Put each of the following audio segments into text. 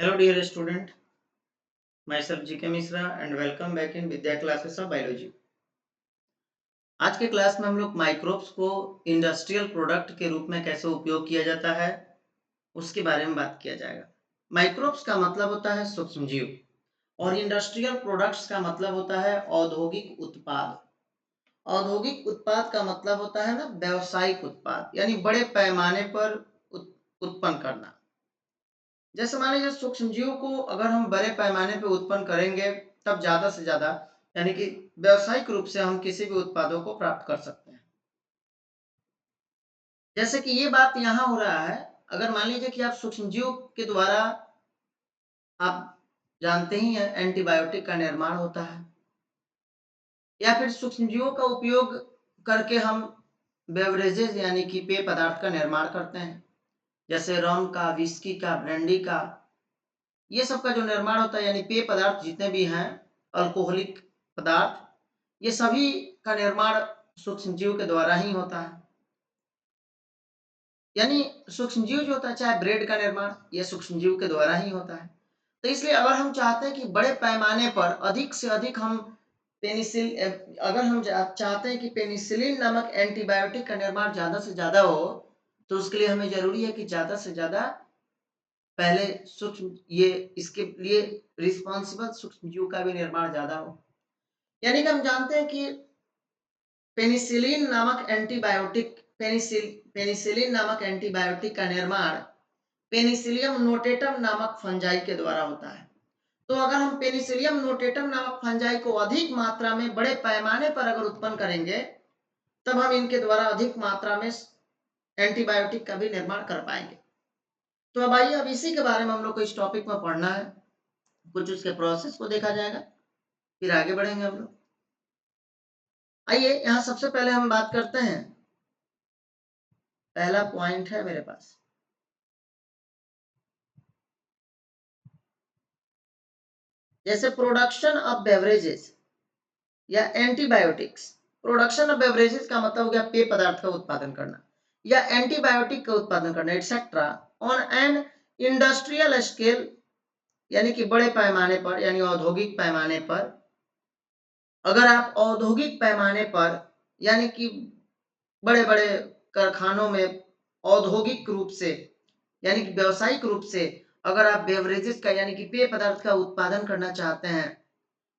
Hello dear student, myself GK Misra and welcome back in Vidya classes of biology। आज के class में हम लोग माइक्रोब्स को इंडस्ट्रियल प्रोडक्ट के रूप में कैसे उपयोग किया जाता है उसके बारे में बात किया जाएगा। माइक्रोब्स का मतलब होता है सूक्ष्मजीव और इंडस्ट्रियल प्रोडक्ट्स का मतलब होता है औद्योगिक उत्पाद। औद्योगिक उत्पाद का मतलब होता है ना व्यावसायिक उत्पाद, यानी बड़े पैमाने पर उत्पन्न करना। जैसे मान लीजिए सूक्ष्मजीव को अगर हम बड़े पैमाने पे उत्पन्न करेंगे तब ज्यादा से ज्यादा यानी कि व्यावसायिक रूप से हम किसी भी उत्पादों को प्राप्त कर सकते हैं। जैसे कि ये बात यहाँ हो रहा है, अगर मान लीजिए कि आप सूक्ष्मजीव के द्वारा, आप जानते ही हैं एंटीबायोटिक का निर्माण होता है, या फिर सूक्ष्मजीवों का उपयोग करके हम बेवरेजेस यानी कि पेय पदार्थ का निर्माण करते हैं, जैसे रम का, विस्की का, ब्रांडी का, ये सब का जो निर्माण होता है, यानी पेय पदार्थ जितने भी हैं, अल्कोहलिक पदार्थ, ये सभी का निर्माण सूक्ष्मजीव के द्वारा ही होता है। यानी सूक्ष्मजीव जो होता है, चाहे ब्रेड का निर्माण, ये सूक्ष्मजीव के द्वारा ही होता है। तो इसलिए अगर हम चाहते हैं कि बड़े पैमाने पर अधिक से अधिक हम अगर हम चाहते हैं कि पेनिसिलिन नामक एंटीबायोटिक का निर्माण ज्यादा से ज्यादा हो, तो उसके लिए हमें जरूरी है कि ज्यादा से ज्यादा पहले सूक्ष्म ये इसके लिए रिस्पॉन्सिबल सूक्ष्मजीव का भी निर्माण ज्यादा हो। यानी कि हम जानते हैं कि पेनिसिलिन नामक एंटीबायोटिक पेनिसिलिन नामक एंटीबायोटिक का निर्माण पेनिसिलियम नोटेटम नामक फंजाई के द्वारा होता है। तो अगर हम पेनिसिलियम नोटेटम नामक फंजाई को अधिक मात्रा में बड़े पैमाने पर अगर उत्पन्न करेंगे, तब हम इनके द्वारा अधिक मात्रा में एंटीबायोटिक का भी निर्माण कर पाएंगे। तो अब आइए, अब इसी के बारे में हम लोग को इस टॉपिक में पढ़ना है, कुछ उसके प्रोसेस को देखा जाएगा, फिर आगे बढ़ेंगे हम लोग। आइए यहाँ सबसे पहले हम बात करते हैं, पहला पॉइंट है मेरे पास, जैसे प्रोडक्शन ऑफ बेवरेजेस या एंटीबायोटिक्स। प्रोडक्शन ऑफ बेवरेजेस का मतलब हो गया पेय पदार्थ का उत्पादन करना, या एंटीबायोटिक का उत्पादन करना etcetera on an industrial scale, यानी कि बड़े पैमाने पर, यानी औद्योगिक पैमाने पर। अगर आप औद्योगिक पैमाने पर यानी कि बड़े बड़े कारखानों में औद्योगिक रूप से यानी कि व्यावसायिक रूप से अगर आप बेवरेजेस का यानी कि पेय पदार्थ का उत्पादन करना चाहते हैं,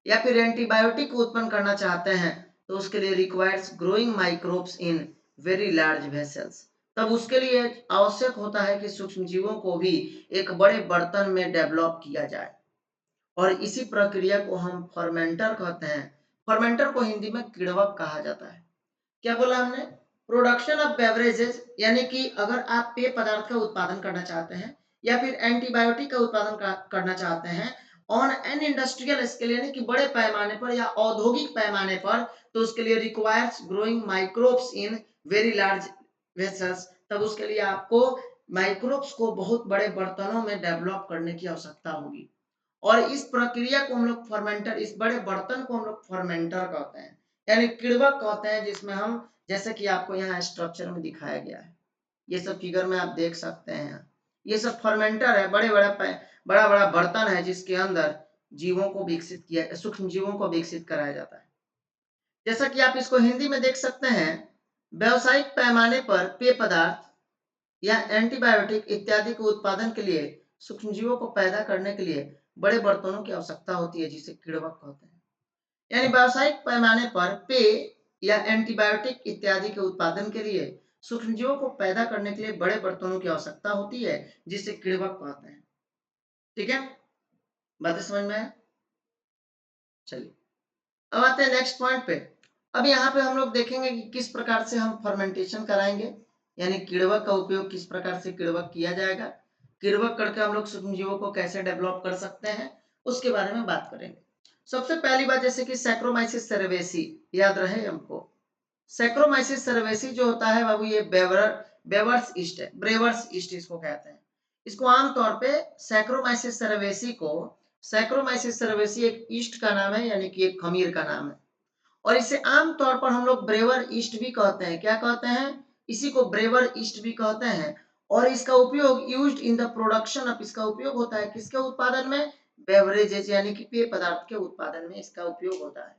या फिर एंटीबायोटिक को उत्पन्न करना चाहते हैं, तो उसके लिए requires growing microbes in very large vessels. तब उसके लिए आवश्यक होता है कि सूक्ष्मजीवों को भी एक बड़े बर्तन में डेवलप किया जाए, और इसी प्रक्रिया को हम फर्मेंटर कहते हैं। फर्मेंटर को हिंदी में किण्वक कहा जाता है। क्या बोला हमने? प्रोडक्शन ऑफ बेवरेजेस, यानी कि अगर आप पेय पदार्थ का उत्पादन करना चाहते हैं या फिर एंटीबायोटिक का उत्पादन करना चाहते हैं ऑन एन इंडस्ट्रियल स्केल, यानी कि बड़े पैमाने पर या औद्योगिक पैमाने पर, तो उसके लिए requires growing microbes in very large vessels. तब उसके लिए आपको माइक्रोब्स को बहुत बड़े बर्तनों में डेवलप करने की आवश्यकता होगी, और इस प्रक्रिया को हम लोग फर्मेंटर, इस बड़े बर्तन को हम लोग फर्मेंटर कहते हैं, यानी किण्वक कहते हैं, जिसमें हम, जैसे कि आपको यहाँ स्ट्रक्चर में दिखाया गया है, ये सब फिगर में आप देख सकते हैं, ये सब फर्मेंटर है, बड़ा बड़ा बर्तन है जिसके अंदर जीवों को विकसित किया, सूक्ष्म जीवों को विकसित कराया जाता है। जैसा कि आप इसको हिंदी में देख सकते हैं, व्यवसायिक पैमाने पर पेय पदार्थ या एंटीबायोटिक इत्यादि के उत्पादन के लिए सूक्ष्मजीवों को पैदा करने के लिए बड़े बर्तनों की आवश्यकता होती है, जिसे किण्वक कहते हैं। यानी व्यावसायिक पैमाने पर पेय या एंटीबायोटिक इत्यादि के उत्पादन के लिए सूक्ष्मजीवों को पैदा करने के लिए बड़े बर्तनों की आवश्यकता होती है, जिसे किण्वक कहते हैं। ठीक है, बातें समझ में आए? चलिए अब आते हैं नेक्स्ट पॉइंट पे। अब यहाँ पे हम लोग देखेंगे कि किस प्रकार से हम फर्मेंटेशन कराएंगे, यानी किण्वक का उपयोग किस प्रकार से किण्वक किया जाएगा, किण्वक करके हम लोग सूक्ष्मजीवों को कैसे डेवलप कर सकते हैं, उसके बारे में बात करेंगे। सबसे पहली बात, जैसे कि सैक्रोमाइसिस सेरेवेसी, याद रहे हमको, सैक्रोमाइसिस सेरेवेसी जो होता है बाबू, ये बेवर्स ईस्ट है, ब्रेवर्स ईस्ट इसको कहते हैं। इसको आमतौर पे सैक्रोमाइसिस सेरेवेसी को, सैक्रोमाइसिस सेरेवेसी एक ईस्ट का नाम है, यानी कि एक खमीर का नाम है, और इसे आमतौर पर हम लोग ब्रेवर ईस्ट भी कहते हैं। क्या कहते हैं? इसी को ब्रेवर ईस्ट भी कहते हैं। और इसका उपयोग used in the production of, इसका उपयोग होता है किसके उत्पादन में, बेवरेजेस यानी कि पेय पदार्थ के उत्पादन में इसका उपयोग होता है।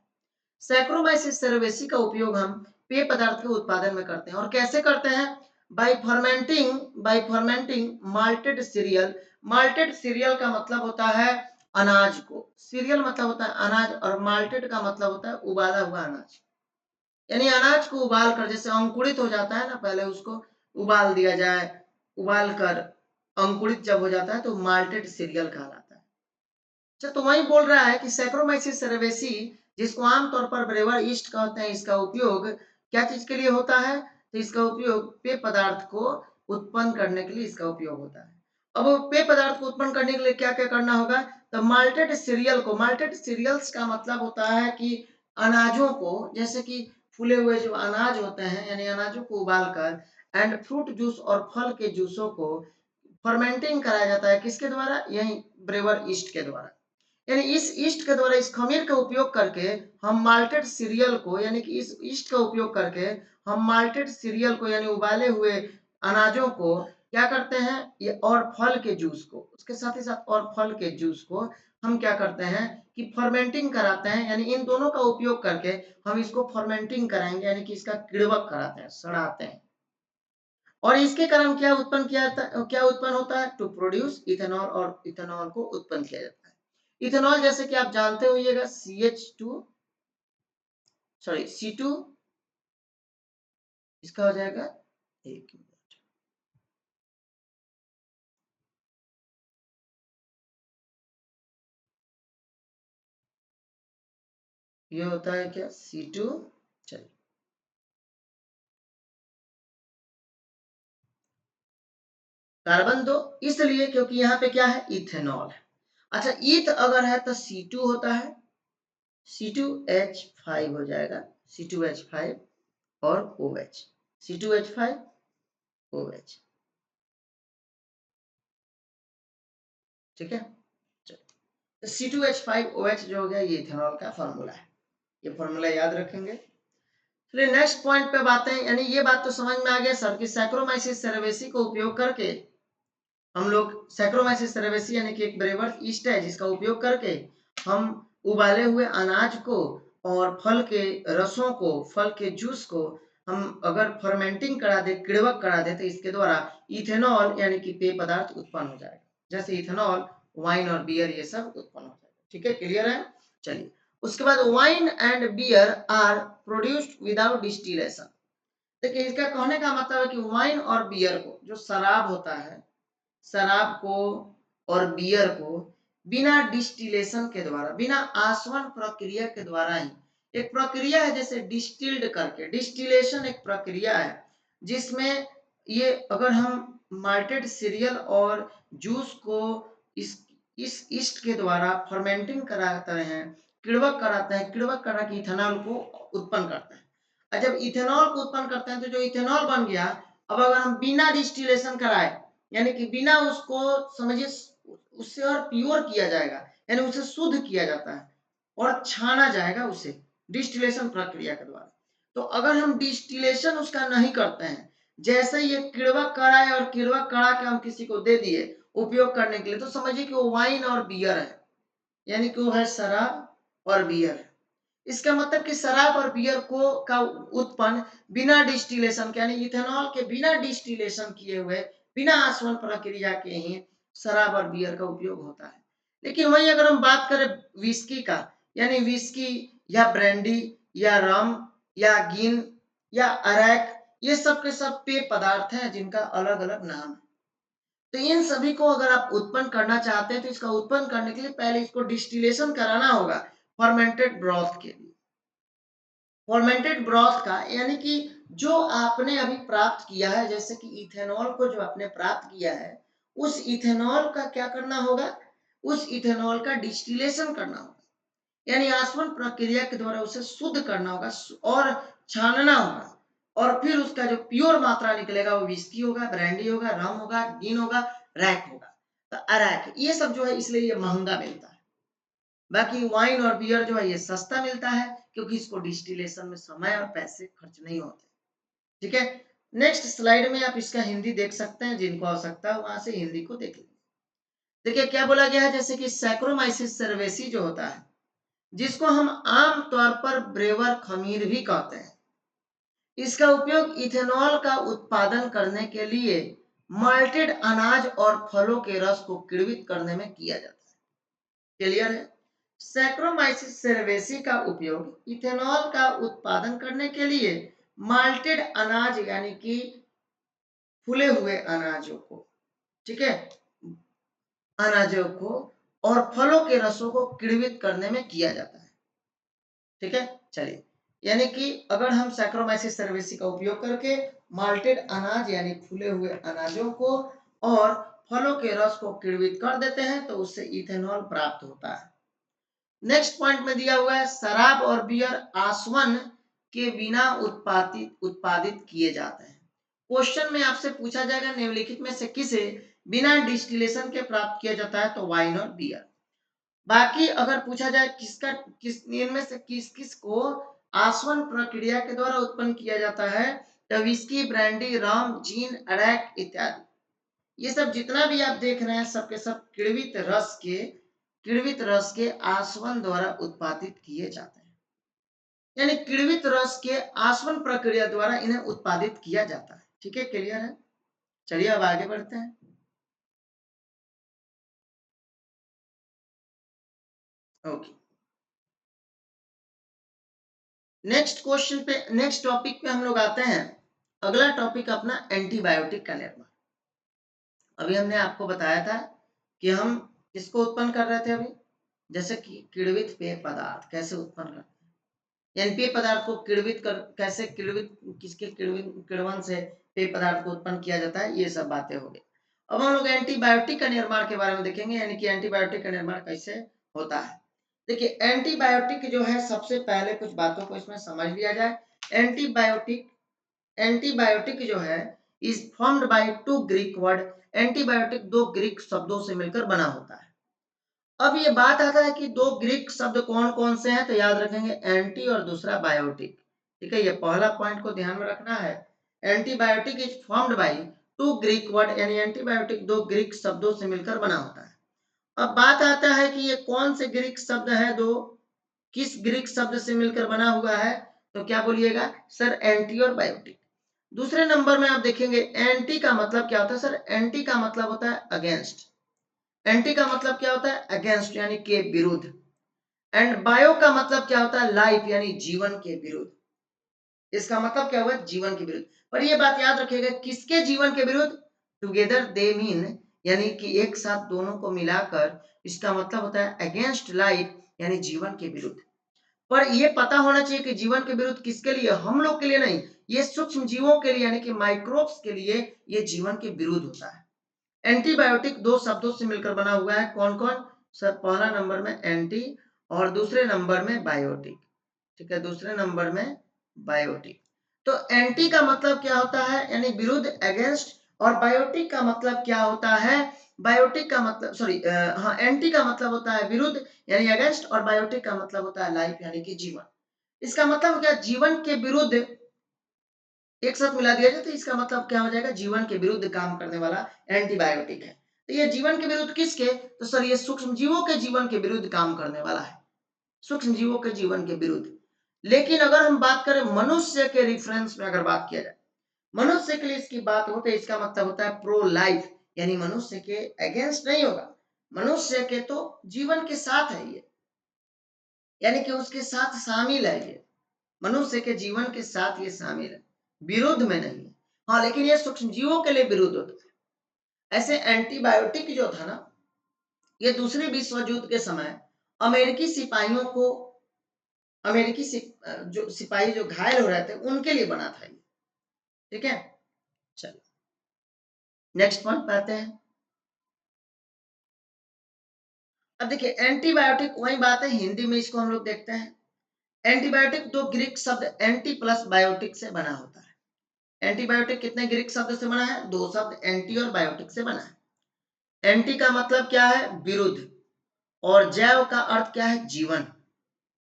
सैक्रोमाइसिस सेरेवेसी का उपयोग हम पेय पदार्थ के उत्पादन में करते हैं और कैसे करते हैं, by fermenting malted cereal. Malted cereal का मतलब होता है अनाज को, सीरियल मतलब होता है अनाज और माल्टेड का मतलब होता है उबाला हुआ अनाज, यानी अनाज को उबाल कर जैसे अंकुरित हो जाता है ना, पहले उसको उबाल दिया जाए, उबाल कर अंकुरित जब हो जाता है तो माल्टेड सीरियल कहलाता है। अच्छा, तो वही बोल रहा है कि सैक्रोमाइसिस सेरेवेसी जिसको आमतौर पर ब्रेवर ईस्ट कहते हैं, इसका उपयोग क्या चीज के लिए होता है, तो इसका उपयोग पेय पदार्थ को उत्पन्न करने के लिए इसका उपयोग होता है। अब पेय पदार्थ को उत्पन्न करने के लिए क्या क्या करना होगा, तो माल्टेड सीरियल को, माल्टेड सीरियल्स का मतलब होता है कि अनाजों को, जैसे कि फूले हुए जो अनाज होते हैं यानी अनाजों को उबाल कर, एंड फ्रूट जूस और फल के जूसों को फर्मेंटिंग कराया जाता है किसके द्वारा, यही ब्रेवर ईस्ट के द्वारा। यानी इस ईस्ट के द्वारा, इस खमीर का उपयोग करके हम माल्टेड सीरियल को, यानी कि इस ईस्ट का उपयोग करके हम माल्टेड सीरियल को यानी उबाले हुए अनाजों को क्या करते हैं, ये और फल के जूस को, उसके साथ ही साथ और फल के जूस को हम क्या करते हैं कि फर्मेंटिंग कराते हैं, यानी इन दोनों का उपयोग करके हम इसको फर्मेंटिंग कराएंगे, यानी कि इसका किण्वक कराते हैं, सड़ाते हैं। और इसके कारण क्या उत्पन्न किया जाता है, क्या उत्पन्न होता है, टू प्रोड्यूस इथेनॉल, और इथेनॉल को उत्पन्न किया जाता है। इथेनॉल जैसे कि आप जानते होइएगा CH2, सॉरी C2, इसका हो जाएगा, एक मिनट, ये होता है क्या C2, चलिए कार्बन दो, इसलिए क्योंकि यहाँ पे क्या है, इथेनॉल है। अच्छा, ईथ अगर है तो C2 होता है, C2H5 हो जाएगा, C2H5 और OH, C2H5 OH, ठीक है। C2H5OH जो हो गया ये इथेनॉल का फॉर्मूला है, ये फॉर्मूला याद रखेंगे। चलिए नेक्स्ट पॉइंट पे बात है, यानी ये बात तो समझ में आ गया सर कि सैक्रोमाइसिस सेरेवेसी को उपयोग करके हम लोग, सैक्रोमाइसिस सेरेवेसी यानी कि एक ब्रेवर ईस्ट है जिसका उपयोग करके हम उबाले हुए अनाज को और फल के रसों को, फल के जूस को हम अगर फर्मेंटिंग करा दे, किण्वक करा दे, तो इसके द्वारा इथेनॉल यानी कि पेय पदार्थ उत्पन्न हो जाएगा, जैसे इथेनॉल, वाइन और बियर ये सब उत्पन्न हो जाएगा। ठीक है, क्लियर है। चलिए उसके बाद wine and beer are produced without distillation. देखिए इसका कहने का मतलब है कि वाइन और बियर को, जो शराब होता है, शराब को और बियर को बिना डिस्टिलेशन के द्वारा, बिना आसवन प्रक्रिया के द्वारा ही, एक प्रक्रिया है जैसे डिस्टिल्ड करके, डिस्टिलेशन एक प्रक्रिया है जिसमें ये अगर हम माल्टेड सीरियल और जूस को इस ईस्ट के द्वारा फर्मेंटिंग कराते हैं, किण्वक कराते हैं, किण्वक करा के इथेनॉल को उत्पन्न करते हैं। और जब इथेनॉल को उत्पन्न करते हैं तो जो इथेनॉल बन गया, अब अगर हम बिना डिस्टिलेशन कराए, यानी कि बिना उसको, समझिए उससे और प्योर किया जाएगा, यानी उसे शुद्ध किया जाता है और छाना जाएगा उसे डिस्टिलेशन प्रक्रिया के द्वारा। तो अगर हम डिस्टिलेशन उसका नहीं करते हैं, जैसे ये किण्वक कराए और किण्वक करा के हम किसी को दे दिए उपयोग करने के लिए, तो समझिए कि वो वाइन और बियर है, यानी कि वो है शराब और बियर है। इसका मतलब कि शराब और बियर को का उत्पन्न बिना डिस्टिलेशन के, यानी इथेनॉल के बिना डिस्टिलेशन किए हुए, बिना आसवन प्रक्रिया के ही शराब और बियर का उपयोग होता है। लेकिन वहीं अगर हम बात करें विस्की का, यानी विस्की या ब्रांडी या रम या गिन या अरैक, ये सब के सब पेय पदार्थ हैं जिनका अलग अलग नाम है। तो इन सभी को अगर आप उत्पन्न करना चाहते हैं तो इसका उत्पन्न करने के लिए पहले इसको डिस्टिलेशन कराना होगा फर्मेंटेड ब्रॉथ के लिए। फर्मेंटेड ब्रॉथ का यानी कि जो आपने अभी प्राप्त किया है, जैसे कि इथेनॉल को जो आपने प्राप्त किया है, उस इथेनॉल का क्या करना होगा, उस इथेनॉल का डिस्टिलेशन करना होगा, यानी आसवन प्रक्रिया के द्वारा उसे शुद्ध करना होगा और छानना होगा, और फिर उसका जो प्योर मात्रा निकलेगा वो विस्की होगा, ब्रांडी होगा, रम होगा, गिन होगा, रैक होगा। तो अरैक ये सब जो है इसलिए ये महंगा मिलता है। बाकी वाइन और बियर जो है ये सस्ता मिलता है क्योंकि इसको डिस्टिलेशन में समय और पैसे खर्च नहीं होते। ठीक है, नेक्स्ट स्लाइड में आप इसका हिंदी देख सकते हैं, जिनको आवश्यकता है वहां से हिंदी को देख लीजिए। देखिए क्या बोला गया है, जैसे कि सैक्रोमाइसिस सर्वेसी जो होता है, जिसको हम आम तौर पर ब्रेवर खमीर भी कहते हैं, इसका उपयोग इथेनॉल का उत्पादन करने के लिए माल्टेड अनाज और फलों के रस को किण्वित करने में किया जाता है। क्लियर है? सैक्रोमाइसिस सेरेवेसी का उपयोग इथेनॉल का उत्पादन करने के लिए माल्टेड अनाज यानी कि फूले हुए अनाजों को, ठीक है, अनाजों को और फलों के रसों को किण्वित करने में किया जाता है। ठीक है, चलिए, यानी कि अगर हम सैक्रोमाइसिस सर्वेसी का उपयोग करके माल्टेड अनाज यानी फूले हुए अनाजों को और फलों के रस को किण्वित कर देते हैं तो उससे इथेनॉल प्राप्त होता है। नेक्स्ट पॉइंट में दिया हुआ है, शराब और बियर आसवन के बिना उत्पादित किए जाते हैं। क्वेश्चन में आपसे पूछा जाएगा निम्नलिखित में से किसे बिना डिस्टिलेशन के प्राप्त किया जाता है, तो वाइन और बियर। बाकी अगर पूछा जाए किसका किस इनमें से किस किस को आसवन प्रक्रिया के द्वारा उत्पन्न किया जाता है, तो विस्की, ब्रांडी, रम, जीन, अरैक इत्यादि। ये सब जितना भी आप देख रहे हैं सबके सब किण्वित रस के आसवन द्वारा उत्पादित किए जाते हैं, यानी किण्वित रस के आसवन प्रक्रिया द्वारा इन्हें उत्पादित किया जाता है। ठीक है, क्लियर है? चलिए अब आगे बढ़ते हैं। ओके, नेक्स्ट क्वेश्चन पे, नेक्स्ट टॉपिक पे हम लोग आते हैं। अगला टॉपिक अपना एंटीबायोटिक का निर्माण। अभी हमने आपको बताया था कि हम किसको उत्पन्न कर रहे थे अभी, जैसे कि किण्वित पेय पदार्थ कैसे उत्पन्न करते हैं, यानी पेय पदार्थ को किण्वित कर कैसे किण्वित किसके किण्वन से पेय पदार्थ को उत्पन्न किया जाता है, ये सब बातें हो गई। अब हम लोग एंटीबायोटिक का निर्माण के बारे में देखेंगे, यानी कि एंटीबायोटिक का निर्माण कैसे होता है। देखिए एंटीबायोटिक जो है, सबसे पहले कुछ बातों को इसमें समझ लिया जाए। एंटीबायोटिक एंटीबायोटिक जो है is formed by two Greek word. Antibiotic दो ग्रीक शब्दों से मिलकर बना होता है। अब ये बात आता है कि दो ग्रीक शब्द कौन कौन से हैं, तो याद रखेंगे एंटी और दूसरा बायोटिक। ठीक है, ये पहला पॉइंट को ध्यान में रखना है। Antibiotic is formed by two Greek word, यानी एंटीबायोटिक दो ग्रीक शब्दों से मिलकर बना होता है। अब बात आता है कि ये कौन से ग्रीक शब्द है, दो किस ग्रीक शब्द से मिलकर बना हुआ है, तो क्या बोलिएगा सर, एंटी और बायोटिक। दूसरे नंबर में आप देखेंगे एंटी का मतलब क्या होता है सर, एंटी का मतलब होता है अगेंस्ट। एंटी का मतलब क्या होता है, अगेंस्ट यानी के विरुद्ध। एंड बायो का मतलब क्या होता है, लाइफ यानी जीवन के विरुद्ध। इसका मतलब क्या हुआ, जीवन के विरुद्ध। पर ये बात याद रखिएगा, किसके जीवन के विरुद्ध, टुगेदर दे मीन, यानी कि एक साथ दोनों को मिलाकर इसका मतलब होता है अगेंस्ट लाइफ यानी जीवन के विरुद्ध। पर यह पता होना चाहिए कि जीवन के विरुद्ध किसके लिए, हम लोग के लिए नहीं, ये सूक्ष्म जीवों के लिए यानी कि माइक्रोब्स के लिए ये जीवन के विरुद्ध होता है। एंटीबायोटिक दो शब्दों से मिलकर बना हुआ है, कौन कौन सर, पहला नंबर में एंटी और दूसरे नंबर में बायोटिक। ठीक है, दूसरे नंबर में बायोटिक। तो एंटी का मतलब क्या होता है, यानी विरुद्ध, अगेंस्ट। और बायोटिक का मतलब क्या होता है, बायोटिक का मतलब सॉरी हाँ, एंटी का मतलब होता है विरुद्ध यानी अगेंस्ट, और बायोटिक का मतलब होता है लाइफ यानी कि जीवन। इसका मतलब क्या, जीवन के विरुद्ध एक साथ मिला दिया जाए तो इसका मतलब क्या हो जाएगा, जीवन के विरुद्ध काम करने वाला एंटीबायोटिक है। तो ये जीवन के विरुद्ध किसके, तो सर ये सूक्ष्म जीवों के जीवन के विरुद्ध काम करने वाला है, सूक्ष्म जीवों के जीवन के विरुद्ध। लेकिन अगर हम बात करें मनुष्य के रेफरेंस में, अगर बात किया जाए मनुष्य के लिए इसकी बात हो, तो इसका मतलब होता है प्रो लाइफ, यानी मनुष्य के अगेंस्ट नहीं होगा, मनुष्य के तो जीवन के साथ है ये, यानी कि उसके साथ शामिल है ये, मनुष्य के जीवन के साथ ये शामिल है, विरुद्ध में नहीं है। हाँ, लेकिन ये सूक्ष्म जीवों के लिए विरुद्ध होता है। ऐसे एंटीबायोटिक जो था ना, ये दूसरे विश्व युद्ध के समय अमेरिकी सिपाहियों को, जो सिपाही जो घायल हो रहे थे उनके लिए बना था ये। ठीक है, चलिए नेक्स्ट पॉइंट पे आते हैं। अब देखिए एंटीबायोटिक वही बात है, हिंदी में इसको हम लोग देखते हैं। एंटीबायोटिक दो ग्रीक शब्द एंटी प्लस बायोटिक से बना होता है। एंटीबायोटिक कितने ग्रीक शब्द से बना है, दो शब्द एंटी और बायोटिक से बना है। एंटी का मतलब क्या है, विरुद्ध, और जैव का अर्थ क्या है, जीवन।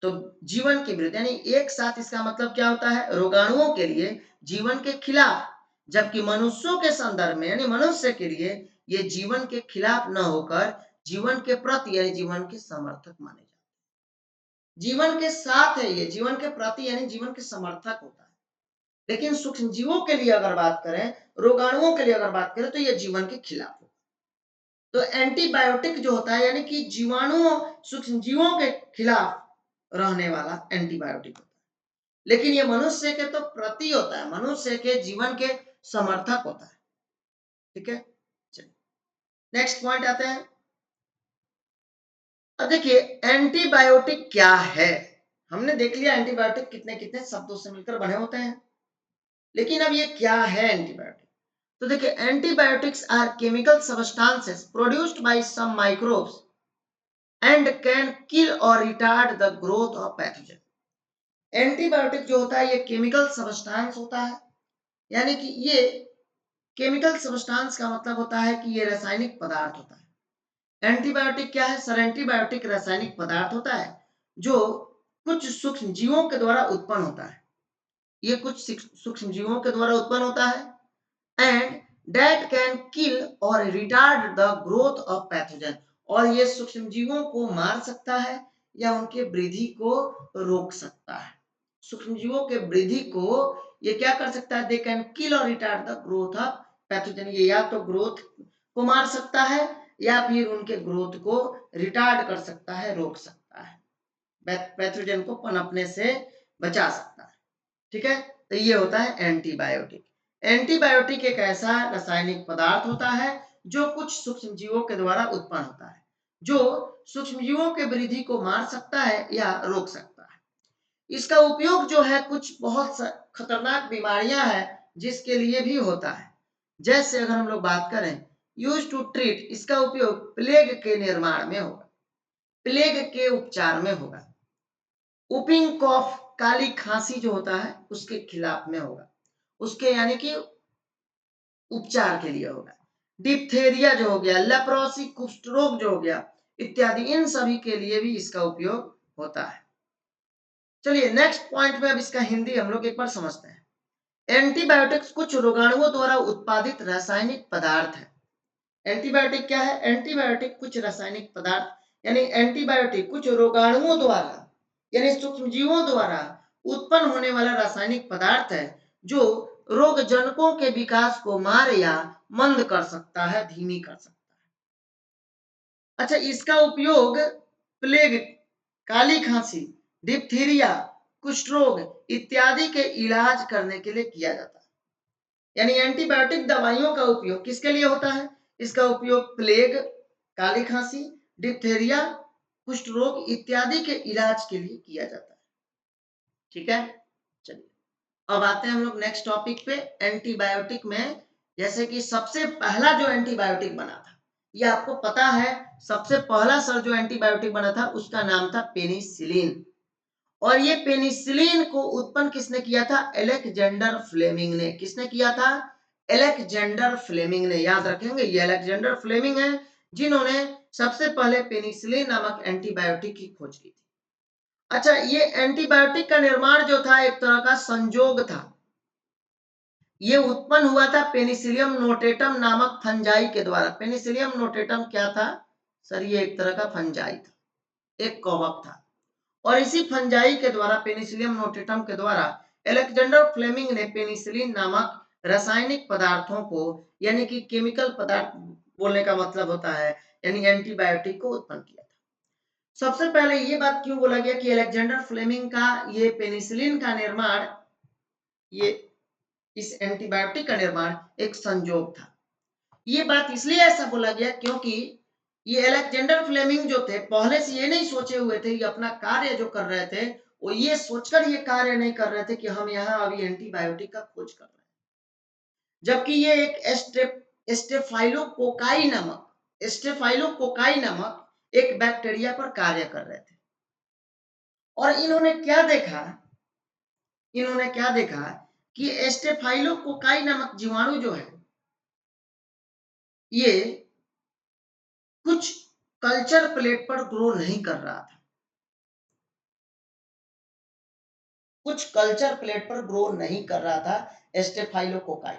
तो जीवन के विरुद्ध, यानी एक साथ इसका मतलब क्या होता है, रोगाणुओं के लिए जीवन के खिलाफ, जबकि मनुष्यों के संदर्भ में यानी मनुष्य के लिए ये जीवन के खिलाफ न होकर जीवन के प्रति यानी जीवन के समर्थक माने जाते हैं। जीवन के साथ है, ये जीवन के प्रति यानी जीवन के समर्थक होता है। लेकिन सूक्ष्म जीवों के लिए अगर बात करें, रोगाणुओं के लिए अगर बात करें, तो ये जीवन के खिलाफ होता है। तो एंटीबायोटिक जो होता है यानी कि जीवाणुओं सूक्ष्म जीवों के खिलाफ रहने वाला एंटीबायोटिक होता है। लेकिन ये मनुष्य के तो प्रति होता है, मनुष्य के जीवन के समर्थक होता है। ठीक है, चलिए नेक्स्ट पॉइंट आते हैं। अब देखिए एंटीबायोटिक क्या है। हमने देख लिया एंटीबायोटिक कितने कितने शब्दों से मिलकर बने होते हैं, लेकिन अब ये क्या है एंटीबायोटिक। तो देखिए antibiotics are chemical substances produced by some microbes and can kill or retard the growth of pathogen. Antibiotic जो होता है ये केमिकल सब्सटेंस होता है, यानी कि ये केमिकल सब्सटेंस का मतलब होता है कि ये रासायनिक पदार्थ होता है। एंटीबायोटिक क्या है सर? एंटीबायोटिक रासायनिक पदार्थ होता है जो कुछ सूक्ष्म जीवों के द्वारा उत्पन्न होता है। ये कुछ सूक्ष्म जीवों के द्वारा उत्पन्न होता है and that can kill or retard the growth of pathogen. और ये सूक्ष्म जीवों को मार सकता है या उनके वृद्धि को रोक सकता है। सूक्ष्म जीवों के वृद्धि को ये क्या कर सकता है? They can kill or retard the growth of pathogen. ये या तो ग्रोथ को मार सकता है या फिर उनके ग्रोथ को रिटार्ड कर सकता है, रोक सकता है, पैथोजन को पनपने से बचा सकता है। ठीक है, तो ये होता है एंटीबायोटिक। एंटीबायोटिक एक ऐसा रासायनिक पदार्थ होता है जो कुछ सूक्ष्म जीवों के द्वारा उत्पन्न होता है, जो सूक्ष्म जीवों के वृद्धि को मार सकता है या रोक सकता है। इसका उपयोग जो है कुछ बहुत खतरनाक बीमारियां हैं जिसके लिए भी होता है। जैसे अगर हम लोग बात करें यूज टू ट्रीट, इसका उपयोग प्लेग के निर्माण में होगा, प्लेग के उपचार में होगा। उपिंग कॉफ, काली खांसी जो होता है उसके खिलाफ में होगा, उसके यानी कि उपचार के लिए होगा। डिप्थेरिया जो हो गया, लेप्रोसी कुष्ठ रोग जो हो गया इत्यादि, इन सभी के लिए भी इसका उपयोग होता है। चलिए नेक्स्ट पॉइंट में अब इसका हिंदी हम लोग एक बार समझते हैं। एंटीबायोटिक्स कुछ रोगाणुओं द्वारा उत्पादित रासायनिक पदार्थ है। एंटीबायोटिक क्या है? एंटीबायोटिक कुछ रासायनिक पदार्थ यानी एंटीबायोटिक कुछ रोगाणुओं द्वारा यानी सूक्ष्म जीवों द्वारा उत्पन्न होने वाला रासायनिक पदार्थ है जो रोग जनकों के विकास को मार या मंद कर सकता है, धीमी कर सकता है। अच्छा, इसका उपयोग प्लेग, काली खांसी, डिप्थीरिया, कुष्ठ रोग इत्यादि के इलाज करने के लिए किया जाता है। यानी एंटीबायोटिक दवाइयों का उपयोग किसके लिए होता है? इसका उपयोग प्लेग, काली खांसी, डिप्थेरिया, कुष्ठ रोग इत्यादि के इलाज के लिए किया जाता है। ठीक है, चलिए अब आते हैं हम लोग नेक्स्ट टॉपिक पे। एंटीबायोटिक में जैसे कि सबसे पहला जो एंटीबायोटिक बना था, ये आपको पता है, सबसे पहला सर जो एंटीबायोटिक बना था उसका नाम था पेनिसिलिन। और ये पेनिसिलिन को उत्पन्न किसने किया था? अलेक्जेंडर फ्लेमिंग ने। किसने किया था? अलेक्जेंडर फ्लेमिंग ने। याद रखेंगे ये अलेक्जेंडर फ्लेमिंग है जिन्होंने सबसे पहले पेनिसिलिन नामक एंटीबायोटिक की खोज की थी। अच्छा, ये एंटीबायोटिक का निर्माण जो था एक तरह का संजोग था। ये उत्पन्न हुआ था पेनिसिलियम नोटेटम नामक फंजाई के द्वारा। पेनिसिलियम नोटेटम क्या था सर? ये एक तरह का फंजाई था, एक कवक था। और इसी फंजाई के द्वारा, पेनिसिलियम नोटेटम के द्वारा अलेक्जेंडर फ्लेमिंग ने पेनिसिलिन नामक रासायनिक पदार्थों को यानी कि केमिकल पदार्थ बोलने का मतलब होता है यानी एंटीबायोटिक को उत्पन्न किया था। सबसे पहले ये बात क्यों बोला गया कि अलेक्जेंडर फ्लेमिंग का ये पेनिसिलिन का निर्माण, ये इस एंटीबायोटिक का निर्माण एक संजोग था। ये बात इसलिए ऐसा बोला गया क्योंकि ये अलेक्जेंडर फ्लेमिंग जो थे पहले से ये नहीं सोचे हुए थे, ये अपना कार्य जो कर रहे थे वो ये सोचकर ये कार्य नहीं कर रहे थे कि हम यहाँ अभी एंटीबायोटिक का खोज कर रहे हैं। जबकि ये एक स्टेफाइलोकोकाई नामक एक बैक्टीरिया पर कार्य कर रहे थे। और इन्होंने क्या देखा कि स्टेफाइलोकोकाई नामक जीवाणु जो है ये कुछ कल्चर प्लेट पर ग्रो नहीं कर रहा था, कुछ कल्चर प्लेट पर ग्रो नहीं कर रहा था स्टेफाइलोकोकाई।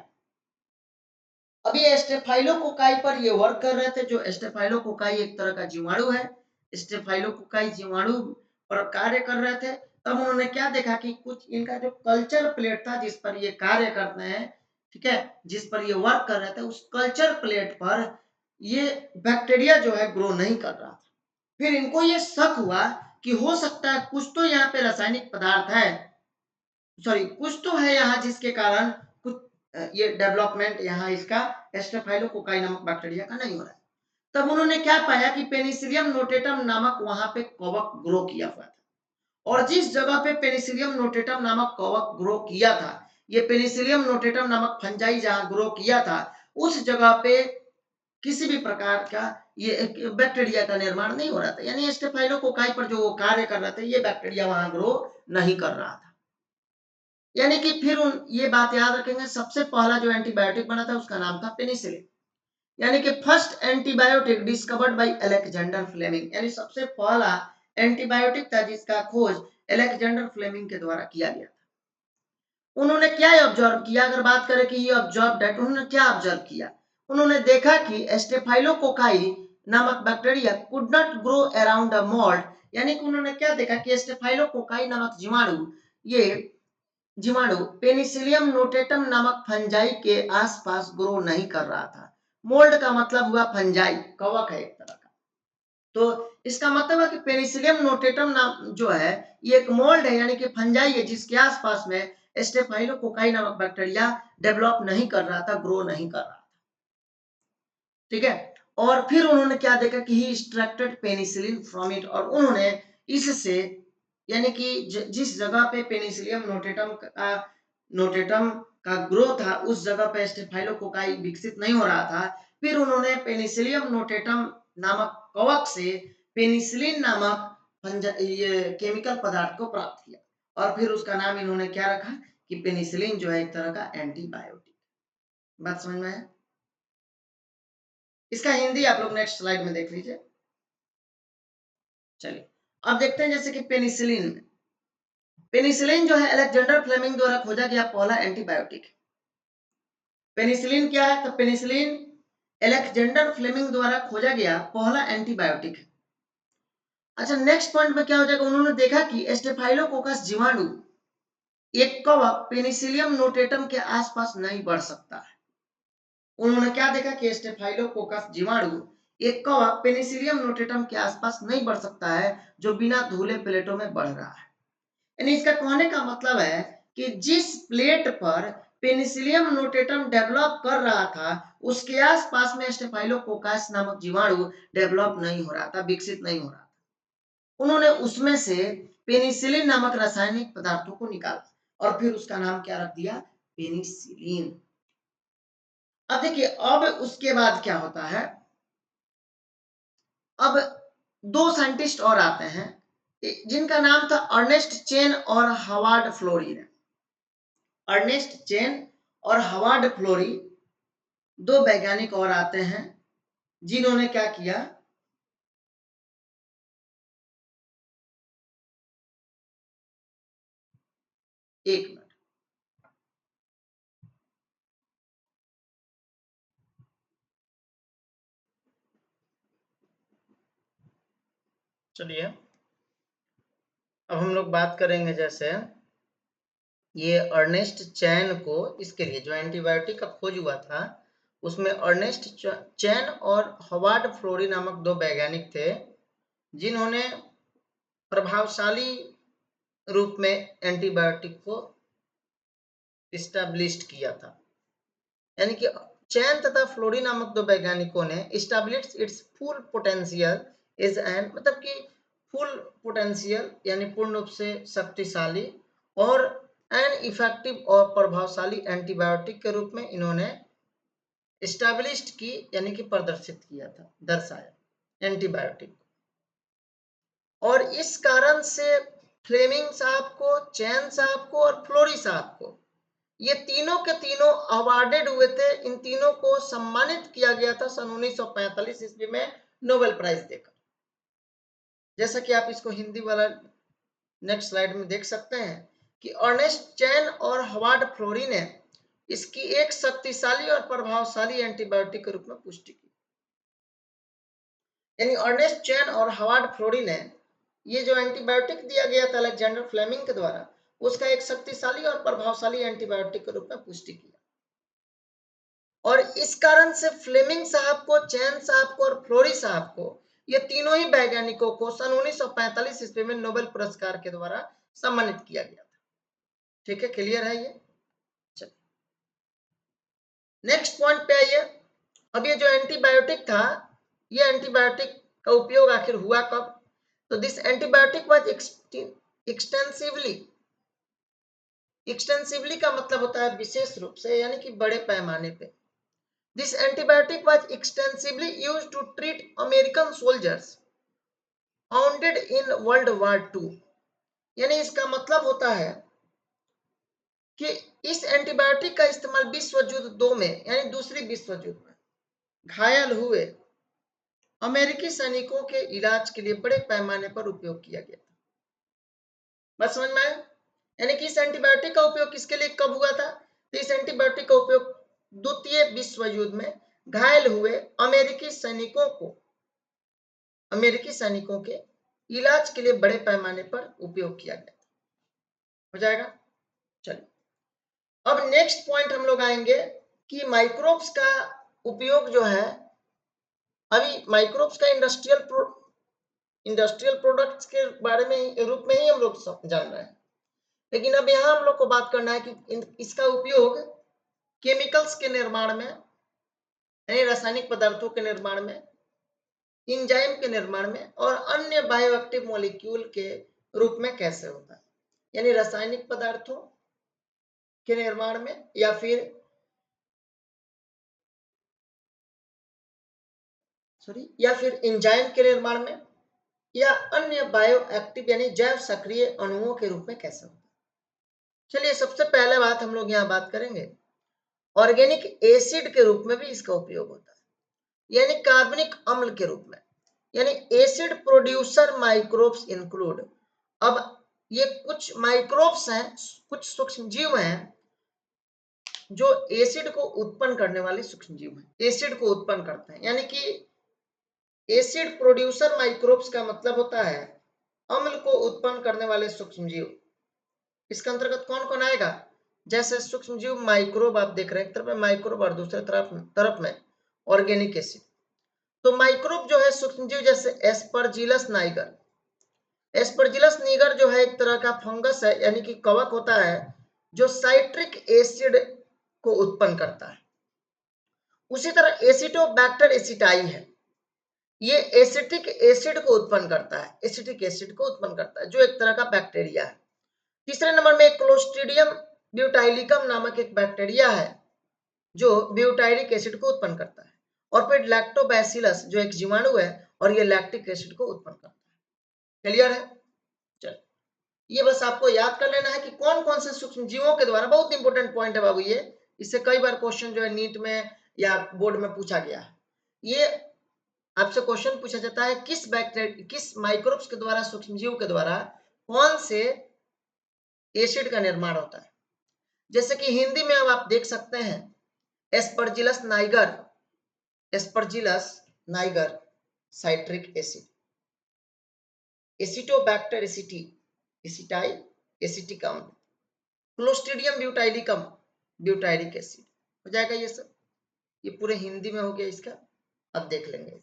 अभी स्टेफाइलोकोकाई पर ये वर्क कर रहे थे। जो स्टेफाइलोकोकाई एक तरह का जीवाणु है, स्टेफाइलोकोकाई जीवाणु पर कार्य कर रहे थे। तब उन्होंने क्या देखा कि कुछ इनका जो कल्चर प्लेट था जिस पर ये कार्य करते हैं, ठीक है, जिस पर ये वर्क कर रहे थे, उस कल्चर प्लेट पर ये बैक्टीरिया जो है ग्रो नहीं कर रहा था। फिर इनको ये शक हुआ कि हो सकता है कुछ तो यहाँ पे रासायनिक पदार्थ है, सॉरी कुछ तो है यहाँ जिसके कारण कुछ ये डेवलपमेंट यहाँ इसका स्टेफाइलोकोकाई नामक बैक्टीरिया का नहीं हो रहा है। तब उन्होंने क्या पाया कि पेनिसिलियम नोटेटम नामक वहां पे कवक ग्रो किया हुआ था, और जिस जगह पे पेनिसिलियम नोटेटम नामक कवक ग्रो किया था, ये पेनिसिलियम नोटेटम नामक फंजाई जहां ग्रो किया था, उस जगह पे किसी भी प्रकार का ये बैक्टीरिया का निर्माण नहीं हो रहा था। यानी स्टेफाइलोकोकाई पर जो कार्य कर रहे थे, ये बैक्टीरिया वहां ग्रो नहीं कर रहा था। यानी कि फिर ये बात याद रखेंगे, सबसे पहला जो एंटीबायोटिक बना था उसका नाम था पेनिसिलिन। यानी कि first antibiotic discovered by Alexander Fleming, यानी सबसे पहला एंटीबायोटिक था जिसका खोज अलेक्जेंडर फ्लेमिंग के द्वारा किया गया था। उन्होंने क्या ऑब्जर्व किया, अगर बात करें कि ये ऑब्जर्व डेट, उन्होंने क्या ऑब्जर्व किया, उन्होंने देखा कि स्टेफाइलोकोकाई नामक bacteria could not grow around a mould. यानी कि उन्होंने क्या देखा कि स्टेफाइलोकोकाई नामक ये जीवाणु पेनिसिलियम नोटेटम नामक फंजाई के आसपास ग्रो नहीं कर रहा था। मोल्ड का मतलब हुआ फंजाई, कवक है एक तरह का। तो इसका मतलब है कि पेनिसिलियम नोटेटम नाम जो है ये एक मोल्ड है, यानी कि फंजाई है जिसके आसपास में स्टेफाइलोकोकाई नामक बैक्टीरिया डेवलप नहीं कर रहा था, ग्रो नहीं कर रहा था। ठीक है, और फिर उन्होंने क्या देखा कि ही एक्सट्रैक्टेड पेनिसिलिन फ्रॉम इट, और उन्होंने इससे, यानी कि जिस जगह पे पेनिसिलियम नोटेटम का ग्रो था, उस जगह पे स्टेफाइलोकोकाई विकसित नहीं हो रहा था। फिर उन्होंने पेनिसिलियम नोटेटम नामक कवक से पेनिसिलिन नामक ये केमिकल पदार्थ को प्राप्त किया, और फिर उसका नाम इन्होंने क्या रखा कि पेनिसिलिन जो है एक तरह का एंटीबायोटिक। बात समझ में आया? इसका हिंदी आप लोग नेक्स्ट स्लाइड में देख लीजिए। चलिए अब देखते हैं जैसे कि पेनिसिलिन। पेनिसिलिन जो है अलेक्जेंडर फ्लेमिंग द्वारा खोजा गया पहला एंटीबायोटिक। पेनिसिलिन क्या है, तो पेनिसिलिन अलेक्जेंडर फ्लेमिंग द्वारा खोजा गया पहला एंटीबायोटिक है। अच्छा, नेक्स्ट पॉइंट में क्या हो जाएगा, उन्होंने देखा कि स्टेफाइलोकोकस जीवाणु एक कवक पेनिसिलियम नोटेटम के आसपास नहीं बढ़ सकता है। उन्होंने क्या देखा कि स्टेफाइलोकोकस जीवाणु एक कवक पेनिसिलियम नोटेटम के आसपास नहीं बढ़ सकता है जो बिना धुले प्लेटों में बढ़ रहा है। यानी इसका कहने का मतलब है कि जिस प्लेट पर पेनिसिलियम नोटेटम डेवलप कर रहा था, उसके आसपास में स्टेफाइलोकोकस नामक जीवाणु डेवलप नहीं हो रहा था, विकसित नहीं हो रहा था। उन्होंने उसमें से पेनिसिलिन नामक रासायनिक पदार्थों को निकाला और फिर उसका नाम क्या रख दिया, पेनिसिलिन। अब देखिए, अब उसके बाद क्या होता है, अब दो साइंटिस्ट और आते हैं जिनका नाम था अर्नेस्ट चेन और हवार्ड फ्लोरी। अर्नेस्ट चेन और हवार्ड फ्लोरी, दो वैज्ञानिक और आते हैं जिन्होंने क्या किया, एक मिनट, चलिए अब हम लोग बात करेंगे। जैसे ये अर्नेस्ट चैन को, इसके लिए जो एंटीबायोटिक का खोज हुआ था उसमें अर्नेस्ट चैन और हवार्ड फ्लोरी नामक दो वैज्ञानिक थे जिन्होंने प्रभावशाली रूप में एंटीबायोटिक को इस्टेब्लिश किया था। यानी कि चैन तथा फ्लोरी नामक दो वैज्ञानिकों ने establish it's full potential is an, मतलब कि फुल पोटेंशियल यानी पूर्ण रूप से शक्तिशाली और एन इफेक्टिव और प्रभावशाली एंटीबायोटिक के रूप में इन्होंने इस्टेब्लिश्ड की, यानी कि प्रदर्शित किया था, दर्शाया एंटीबायोटिक। और इस कारण से फ्लेमिंग साहब को, चैन साहब को और फ्लोरी साहब को, ये तीनों के तीनों अवार्डेड हुए थे। इन तीनों को सम्मानित किया गया था सन 1945 ईस्वी में नोबेल प्राइज देकर। जैसा कि आप इसको हिंदी वाला नेक्स्ट स्लाइड में देख सकते हैं कि अर्नेस्ट चैन और हवार्ड फ्लोरी ने इसकी एक शक्तिशाली और प्रभावशाली एंटीबायोटिक के रूप में पुष्टि की। यानी अर्नेस्ट चैन और हार्वर्ड फ्लोडी ने ये जो एंटीबायोटिक दिया गया था अलेक्जेंडर फ्लेमिंग के द्वारा, उसका एक शक्तिशाली और प्रभावशाली एंटीबायोटिक के रूप में पुष्टि किया। और इस कारण से फ्लेमिंग साहब को, चैन साहब को और फ्लोरी साहब को, ये तीनों ही वैज्ञानिकों को सन 1945 ईस्वी में नोबेल पुरस्कार के द्वारा सम्मानित किया गया था। ठीक है, क्लियर है ये? चलिए नेक्स्ट पॉइंट पे आइए। अब ये जो एंटीबायोटिक था, ये एंटीबायोटिक का उपयोग आखिर हुआ कब? तो दिस एंटीबायोटिक वाज एक्सटेंसिवली का मतलब होता है विशेष रूप से, यानी कि बड़े पैमाने पे। This antibiotic was extensively used to treat American soldiers wounded in world war II। यानी इसका मतलब होता है कि इस एंटीबायोटिक का इस्तेमाल विश्व युद्ध II में, यानी दूसरी विश्व युद्ध में घायल हुए अमेरिकी सैनिकों के इलाज के लिए बड़े पैमाने पर उपयोग किया गया था। बात समझ में आया? यानी कि इस एंटीबायोटिक का उपयोग किसके लिए कब हुआ था? तो इस एंटीबायोटिक का उपयोग द्वितीय विश्व युद्ध में घायल हुए अमेरिकी सैनिकों के इलाज के लिए बड़े पैमाने पर उपयोग किया गया। हो जाएगा? चलिए अब नेक्स्ट पॉइंट हम लोग आएंगे कि माइक्रोब्स का उपयोग जो है, अभी माइक्रोब्स का इंडस्ट्रियल प्रोडक्ट्स के बारे में रूप में ही हम लोग जान रहे हैं, लेकिन अब यहाँ हम लोग को बात करना है कि इसका उपयोग केमिकल्स के निर्माण में, यानी रासायनिक पदार्थों के निर्माण में, इंजाइम के निर्माण में और अन्य बायोएक्टिव मॉलिक्यूल के रूप में कैसे होता है। यानी रासायनिक पदार्थों के निर्माण में या फिर एंजाइम के निर्माण में या अन्य बायोएक्टिव यानी जैव सक्रिय अणुओं के रूप में कैसे होता है। चलिए सबसे पहले बात हम लोग यहाँ बात करेंगे, ऑर्गेनिक एसिड के रूप में भी इसका उपयोग होता है, यानी कार्बनिक अम्ल के रूप में, यानी एसिड प्रोड्यूसर माइक्रोब्स इंक्लूड। अब ये कुछ माइक्रोब्स हैं, कुछ सूक्ष्म जीव हैं जो एसिड को उत्पन्न करने वाले सूक्ष्म जीव हैं, एसिड को उत्पन्न करते हैं। यानी कि एसिड प्रोड्यूसर माइक्रोब्स का मतलब होता है अम्ल को उत्पन्न करने वाले सूक्ष्म जीव। इसके अंतर्गत कौन कौन आएगा? जैसे सूक्ष्म जीव माइक्रोब आप देख रहे हैं, एक तरफ में माइक्रोब और दूसरे तरफ में ऑर्गेनिक एसिड। तो माइक्रोब जो है सूक्ष्म जीव, जैसे एस्परजिलस नाइगर। एस्परजिलस निगर जो है एक तरह का फंगस है, यानी कि कवक होता है जो साइट्रिक एसिड को उत्पन्न करता है। उसी तरह एसिटोबैक्टर एसिटाई है, ये एसिटिक एसिड को उत्पन्न करता है, एसिटिक एसिड को उत्पन्न करता है जो एक तरह का बैक्टीरिया है। तीसरे नंबर में क्लोस्ट्रीडियम ब्यूटाइलिकम नामक एक बैक्टीरिया है जो ब्यूटाइरिक एसिड को उत्पन्न करता है। और फिर लैक्टोबैसिलस जो एक जीवाणु है और ये लैक्टिक एसिड को उत्पन्न करता है। क्लियर है? चल ये बस आपको याद कर लेना है कि कौन कौन से सूक्ष्म जीवों के द्वारा, बहुत इंपॉर्टेंट पॉइंट है बाबू ये, इससे कई बार क्वेश्चन जो है नीट में या बोर्ड में पूछा गया है। ये आपसे क्वेश्चन पूछा जाता है किस माइक्रोब्स के द्वारा, सूक्ष्म जीव के द्वारा कौन से एसिड का निर्माण होता है। जैसे कि हिंदी में अब आप देख सकते हैं Aspergillus niger citric acid, Acetobacter aceti acetic अम्ल, क्लोस्ट्रीडियम ब्यूटाइलिकम ब्यूटाइरिक एसिड। हो जाएगा ये सब, ये पूरे हिंदी में हो गया इसका। अब देख लेंगे इसे,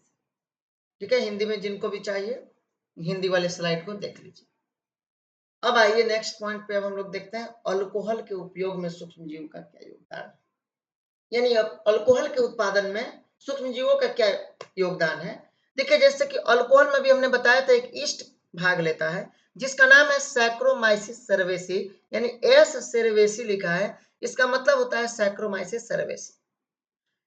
ठीक है? हिंदी में जिनको भी चाहिए हिंदी वाले स्लाइड को देख लीजिए। अब आइए नेक्स्ट पॉइंट पे, अब हम लोग देखते हैं अल्कोहल के उपयोग में सूक्ष्म जीव का क्या योगदान है। यानी अब अल्कोहल के उत्पादन में सूक्ष्म जीवों का क्या योगदान है। देखिए जैसे कि अल्कोहल में भी हमने बताया था एक ईस्ट भाग लेता है जिसका नाम है सैक्रोमाइसिस सर्वेसी, यानी एस सर्वेसी लिखा है, इसका मतलब होता है सैक्रोमाइसिस सर्वेसी।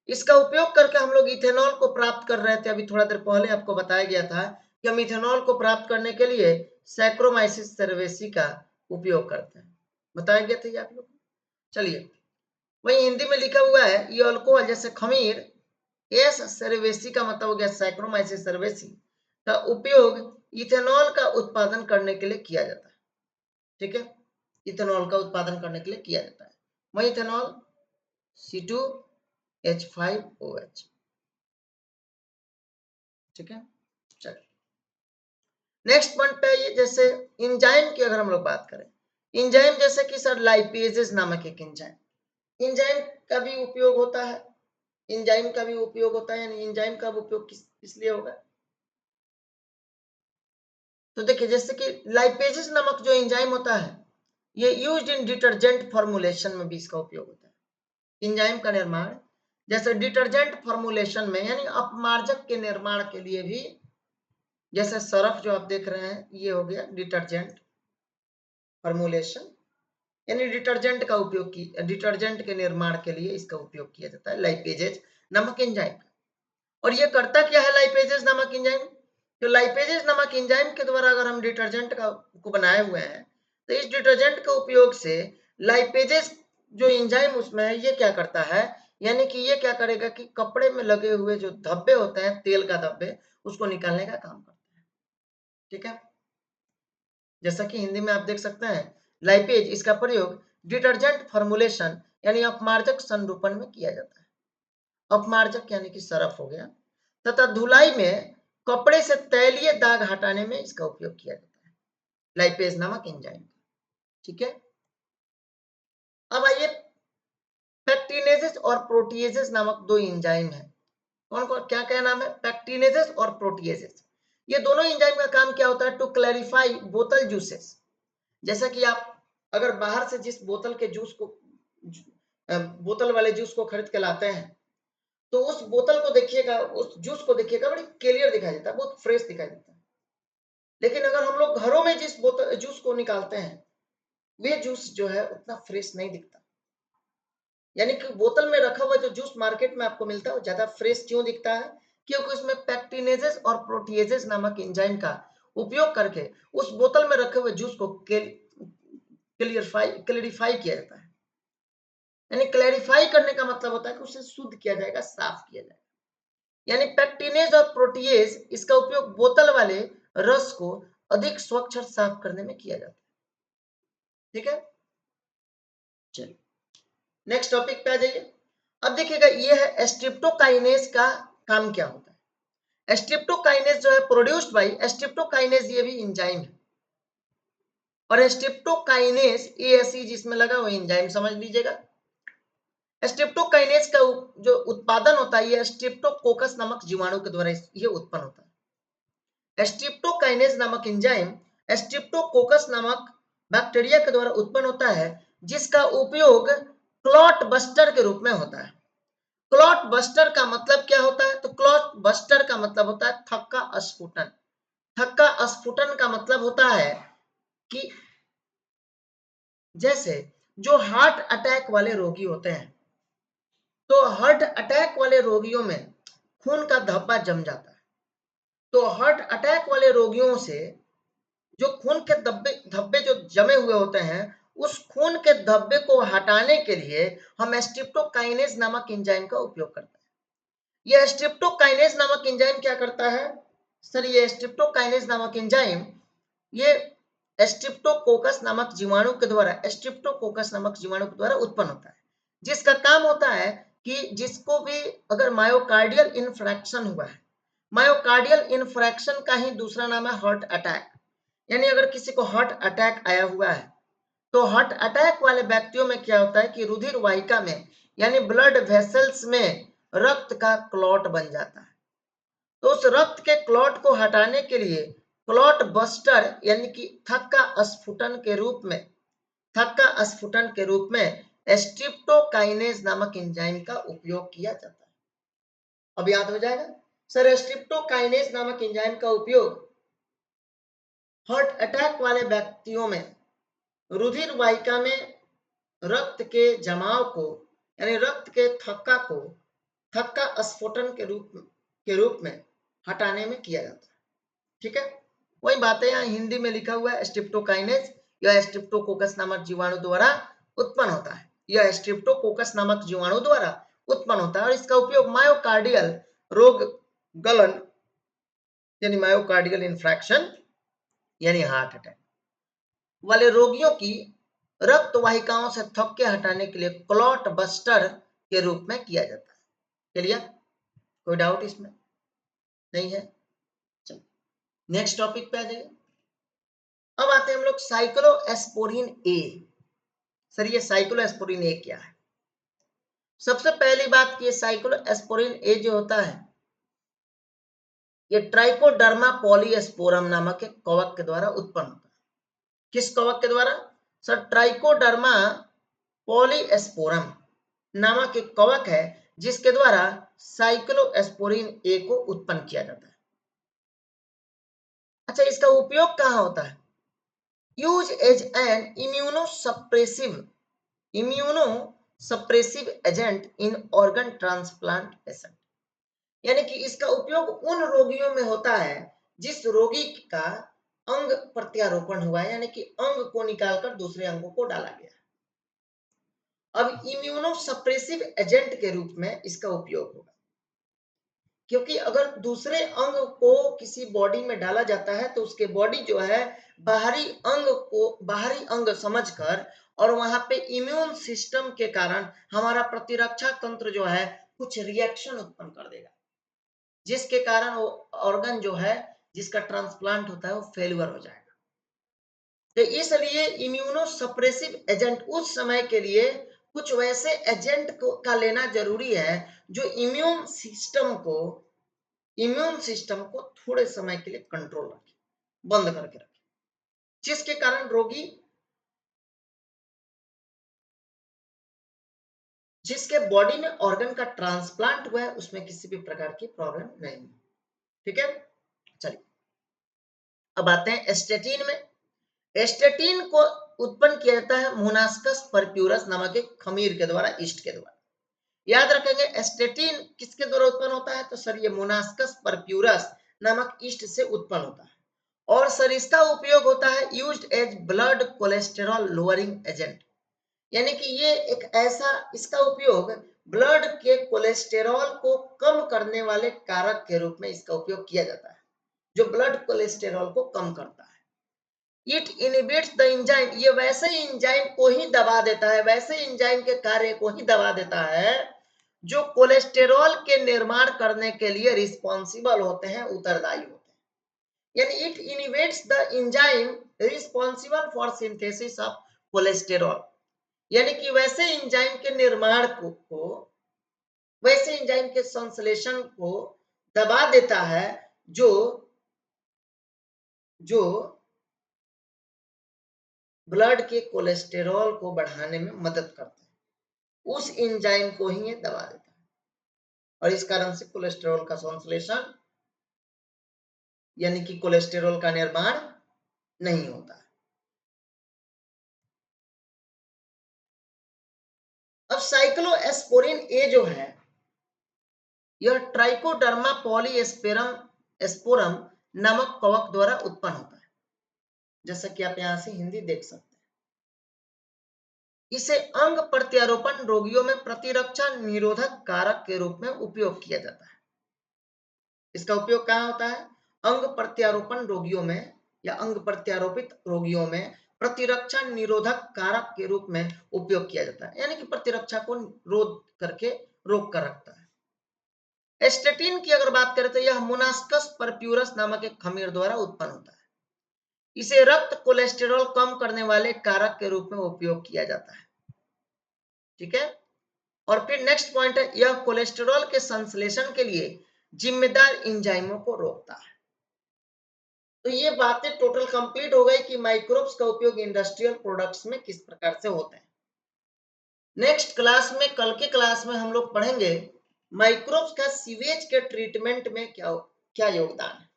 इसका उपयोग करके हम लोग इथेनॉल को प्राप्त कर रहे थे, अभी थोड़ा देर पहले आपको बताया गया था कि हम इथेनॉल को प्राप्त करने के लिए सैक्रोमाइसिस सर्वेसी का उपयोग करते हैं, बताया गया था आप लोग। चलिए वही हिंदी में लिखा हुआ है ये अल्कोहल, जैसे खमीर एस सर्वेसी का मतलब हो गया सैक्रोमाइसिस सर्वेसी का उपयोग इथेनॉल का उत्पादन करने के लिए किया जाता है। ठीक है, इथेनॉल का उत्पादन करने के लिए किया जाता है। वही इथेनॉल C2H5OH। ठीक है, चलिए नेक्स्ट पॉइंट पे आइए। जैसे इंजाइम की अगर हम लोग बात करें, इंजाइम जैसे कि सर लाइपेजेस नामक एक इंजाइम, इंजाइम का भी उपयोग होता है, इंजाइम का भी उपयोग होता है, यानी इंजाइम का उपयोग किस लिए होगा? तो देखिए जैसे कि लाइपेजेस नामक जो एंजाइम होता है ये यूज्ड इन डिटर्जेंट फॉर्मुलेशन में भी इसका उपयोग होता है। एंजाइम का निर्माण जैसे डिटर्जेंट फॉर्मुलेशन में यानी अपमार्जक के निर्माण के लिए भी, जैसे सरफ जो आप देख रहे हैं ये हो गया डिटर्जेंट फॉर्मुलेशन, यानी डिटर्जेंट का उपयोग की डिटर्जेंट के निर्माण के लिए इसका उपयोग किया जाता है लाइपेजेज नामक एंजाइम। और ये करता क्या है लाइपेजेज नामक एंजाइम? तो लाइपेजेज नामक एंजाइम के द्वारा अगर हम डिटर्जेंट को बनाए हुए हैं तो इस डिटर्जेंट के उपयोग से लाइपेजेज जो एंजाइम उसमें है ये क्या करता है, यानी कि ये क्या करेगा कि कपड़े में लगे हुए जो धब्बे होते हैं तेल का धब्बे उसको निकालने का काम करता है। ठीक है, जैसा कि हिंदी में आप देख सकते हैं लाइपेज, इसका प्रयोग डिटर्जेंट फॉर्मुलेशन यानी अपमार्जक संरूपण में किया जाता है। अपमार्जक यानी कि सरफ हो गया, तथा धुलाई में कपड़े से तैलीय दाग हटाने में इसका उपयोग किया जाता है लाइपेज नामक एंजाइम। ठीक है, अब आइए पेक्टिनेजेस और प्रोटीएजेस नामक दो एंजाइम है। कौन कौन क्या क्या नाम है? पेक्टिनेजेस और प्रोटीएजेस। ये दोनों एंजाइम का काम क्या होता है? टू क्लैरिफाई बोतल जूसेस। जैसा कि आप अगर बाहर से जिस बोतल के जूस को बोतल वाले जूस को खरीद के लाते हैं तो उस बोतल को देखिएगा, उस जूस को देखिएगा, बड़ी क्लियर दिखाई देता है, बहुत फ्रेश दिखाई देता है। लेकिन अगर हम लोग घरों में जिस बोतल जूस को निकालते हैं वे जूस जो है उतना फ्रेश नहीं दिखता। यानी कि बोतल में रखा हुआ जो जूस मार्केट में आपको मिलता है वो ज्यादा फ्रेश क्यों दिखता है? क्योंकि उसमें पेक्टिनेजेस और प्रोटीएजेस नामक एंजाइम का उपयोग करके उस बोतल में रखे हुए जूस को क्लियरिफाई किया जाता है। यानी क्लैरिफाई करने का मतलब होता है कि उसे शुद्ध किया जाएगा, साफ किया जाएगा। यानी पेक्टिनेज और प्रोटीएज इसका उपयोग बोतल वाले रस को अधिक स्वच्छ और साफ करने में किया जाता है। ठीक है, चलिए नेक्स्ट टॉपिक पे आ जाइए। अब देखिएगा ये है स्ट्रिप्टोकाइनेज का काम क्या होता है। स्ट्रिप्टोकाइनेज जो है प्रोड्यूस्ड बाय स्ट्रिप्टोकाइनेज, ये भी एंजाइम है। और स्ट्रिप्टोकाइनेज ये ऐसी जिसमें लगा हुआ एंजाइम समझ लीजिएगा। स्ट्रिप्टोकाइनेज का जो उत्पादन होता है ये स्ट्रिप्टोकोकस नामक जीवाणु के द्वारा ये उत्पन्न होता है। स्ट्रिप्टोकाइनेज नामक एंजाइम स्ट्रिप्टोकोकस नामक बैक्टीरिया के द्वारा उत्पन्न होता है, जिसका उपयोग क्लॉट बस्टर के रूप में होता है। क्लॉट बस्टर का मतलब क्या होता है? तो क्लॉट बस्टर का मतलब होता है थक्का अस्फुटन। थक्का अस्फुटन का मतलब होता है कि जैसे जो हार्ट अटैक वाले रोगी होते हैं तो हार्ट अटैक वाले रोगियों में खून का धब्बा जम जाता है। तो हार्ट अटैक वाले रोगियों से जो खून के धब्बे धब्बे जो जमे हुए होते हैं उस खून के धब्बे को हटाने के लिए हम स्ट्रिप्टोकाइनेज नामक एंजाइम का उपयोग करते हैं। यह स्ट्रिप्टोकाइनेज नामक एंजाइम क्या करता है सर? ये स्ट्रिप्टोकाइनेज नामक एंजाइम ये स्ट्रिप्टोकोकस नामक जीवाणु के द्वारा स्ट्रिप्टोकोकस नामक जीवाणु के द्वारा उत्पन्न होता है, जिसका काम होता है कि जिसको भी अगर मायोकार्डियल इन्फ्रैक्शन हुआ है, मायोकार्डियल इन्फ्रैक्शन का ही दूसरा नाम है हार्ट अटैक, यानी अगर किसी को हार्ट अटैक आया हुआ है तो हार्ट अटैक वाले व्यक्तियों में क्या होता है कि रुधिर वाहिका में यानी ब्लड वेसल्स में रक्त का क्लॉट बन जाता है। तो उस रक्त के क्लॉट को हटाने के लिए क्लॉट बस्टर यानी कि थक्का स्फुटन के रूप में, थक्का स्फुटन के रूप में स्ट्रिप्टोकाइनेज नामक एंजाइम का उपयोग किया जाता है। अब याद हो जाएगा सर, स्ट्रिप्टोकाइनेज नामक एंजाइम का उपयोग हार्ट अटैक वाले व्यक्तियों में रुधिर वाहिका में रक्त के जमाव को यानी रक्त के थक्का को थक्का स्फुटन के रूप में हटाने में किया जाता है। ठीक है, वही बात है यहाँ हिंदी में लिखा हुआ है स्ट्रिप्टोकाइनेज या स्ट्रिप्टोकोकस नामक जीवाणु द्वारा उत्पन्न होता है। यह स्ट्रिप्टोकोकस नामक जीवाणु द्वारा उत्पन्न होता है और इसका उपयोग मायोकार्डियल रोग गलन यानी मायोकार्डियल इन्फ्रैक्शन यानी हार्ट अटैक वाले रोगियों की रक्त वाहिकाओं से थक्के हटाने के लिए क्लॉट बस्टर के रूप में किया जाता है। क्लियर? कोई डाउट इसमें नहीं है? चलो नेक्स्ट टॉपिक पे आ जाइए। अब आते हैं हम लोग साइक्लोएस्पोरिन ए। सर ये साइक्लोएस्पोरिन ए क्या है? सबसे पहली बात कि साइक्लोएस्पोरिन ए जो होता है ये ट्राइकोडर्मा पॉलीएस्पोरम नामक एक कवक के द्वारा उत्पन्न होता है। किस कवक के द्वारा? सर ट्राइकोडर्मा पॉलीएस्पोरम नामक एक कवक है जिसके द्वारा साइक्लोएस्पोरिन ए को उत्पन्न किया जाता है। अच्छा, इसका उपयोग कहाँ होता है? Use as an immunosuppressive agent in organ transplant patient. यानी कि इसका उपयोग उन रोगियों में होता है जिस रोगी का अंग प्रत्यारोपण हुआ है, यानी कि अंग को निकालकर दूसरे अंगों को डाला गया। अब इम्यूनोसप्रेसिव एजेंट के रूप में इसका उपयोग होगा, क्योंकि अगर दूसरे अंग को किसी बॉडी में डाला जाता है तो उसके बॉडी जो है बाहरी अंग समझकर और वहां पे इम्यून सिस्टम के कारण हमारा प्रतिरक्षा तंत्र जो है कुछ रिएक्शन उत्पन्न कर देगा, जिसके कारण वो ऑर्गन जो है जिसका ट्रांसप्लांट होता है वो फेल्यूर हो जाएगा। तो इसलिए इम्यूनोसप्रेसिव एजेंट उस समय के लिए कुछ वैसे एजेंट का लेना जरूरी है जो इम्यून सिस्टम को थोड़े समय के लिए कंट्रोल रखे, बंद करके रखे, जिसके कारण रोगी जिसके बॉडी में ऑर्गन का ट्रांसप्लांट हुआ है उसमें किसी भी प्रकार की प्रॉब्लम नहीं। ठीक है, चलिए अब आते हैं स्टेटिन में। स्टेटिन को उत्पन्न किया जाता है मोनास्कस परप्यूरस नामक एक खमीर के द्वारा, ईस्ट के द्वारा। याद रखेंगे स्टेटिन किसके द्वारा उत्पन्न होता है? तो सर ये मोनास्कस परप्यूरस नामक ईस्ट से उत्पन्न होता है। और सर इसका उपयोग होता है used as blood cholesterol lowering agent, यानी कि ये एक ऐसा इसका उपयोग ब्लड के कोलेस्टेरॉल को कम करने वाले कारक के रूप में इसका उपयोग किया जाता है, जो ब्लड कोलेस्टेरॉल को कम करता है। इट इनहिबिट्स द एंजाइम, ये वैसे एंजाइम को ही दबा देता है, वैसे एंजाइम के कार्य को ही दबा देता है जो कोलेस्टेरॉल के निर्माण करने के लिए रिस्पॉन्सिबल होते हैं, उत्तरदायी होते हैं। यानी it inhibits the enzyme responsible for synthesis of cholesterol, यानी कि वैसे एंजाइम के निर्माण को वैसे एंजाइम के संश्लेषण को दबा देता है जो जो ब्लड के कोलेस्टेरॉल को बढ़ाने में मदद करता है, उस एंजाइम को ही ये दबा देता है और इस कारण से कोलेस्टेरॉल का संश्लेषण यानी कि कोलेस्टेरॉल का निर्माण नहीं होता। अब साइक्लोएस्पोरिन ए जो है यह ट्राइकोडर्मा पॉलीएस्पोरम नामक कवक द्वारा उत्पन्न होता है, जैसा कि आप यहां से हिंदी देख सकते हैं। इसे अंग प्रत्यारोपण रोगियों में प्रतिरक्षा निरोधक कारक के रूप में उपयोग किया जाता है। इसका उपयोग कहाँ होता है? अंग प्रत्यारोपण रोगियों में या अंग प्रत्यारोपित रोगियों में प्रतिरक्षा निरोधक कारक के रूप में उपयोग किया जाता है, यानी कि प्रतिरक्षा को रोध करके रोक कर रखता है। स्टेटिन की अगर बात करें तो यह मोनास्कस परप्यूरस नामक एक खमीर द्वारा उत्पन्न होता है। इसे रक्त कोलेस्टेरॉल कम करने वाले कारक के रूप में उपयोग किया जाता है। ठीक है, और फिर नेक्स्ट पॉइंट है यह कोलेस्टेरॉल के संश्लेषण के लिए जिम्मेदार एंजाइमों को रोकता है। तो ये बातें टोटल कंप्लीट हो गई कि माइक्रोब्स का उपयोग इंडस्ट्रियल प्रोडक्ट्स में किस प्रकार से होते हैं। नेक्स्ट क्लास में, कल के क्लास में हम लोग पढ़ेंगे माइक्रोब्स का सीवेज के ट्रीटमेंट में क्या क्या योगदान है,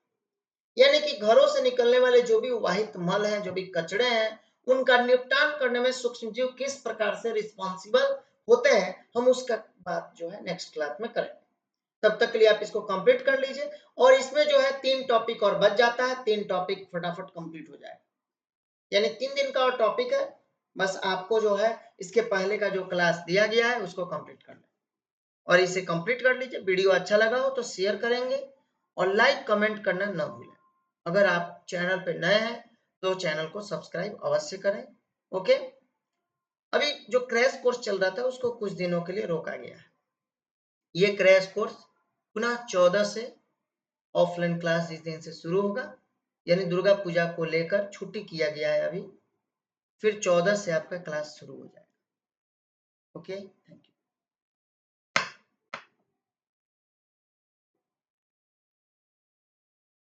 यानी कि घरों से निकलने वाले जो भी वाहित मल हैं, जो भी कचड़े हैं, उनका निपटान करने में सूक्ष्मजीव किस प्रकार से रिस्पॉन्सिबल होते हैं, हम उसका बात जो है नेक्स्ट क्लास में करेंगे। तब तक के लिए आप इसको कंप्लीट कर लीजिए और इसमें जो है 3 टॉपिक और बच जाता है, 3 टॉपिक फटाफट कंप्लीट हो जाएगा, यानी 3 दिन का और टॉपिक है। बस आपको जो है इसके पहले का जो क्लास दिया गया है उसको कंप्लीट करना और इसे कंप्लीट कर लीजिए। वीडियो अच्छा लगा हो तो शेयर करेंगे और लाइक कमेंट करना न भूलें। अगर आप चैनल पे नए हैं तो चैनल को सब्सक्राइब अवश्य करें। ओके। अभी जो क्रैश कोर्स चल रहा था उसको कुछ दिनों के लिए रोका गया है। ये क्रैश कोर्स पुनः 14 से ऑफलाइन क्लास इस दिन से शुरू होगा, यानी दुर्गा पूजा को लेकर छुट्टी किया गया है अभी, फिर 14 से आपका क्लास शुरू हो जाएगा। Okay, thank you.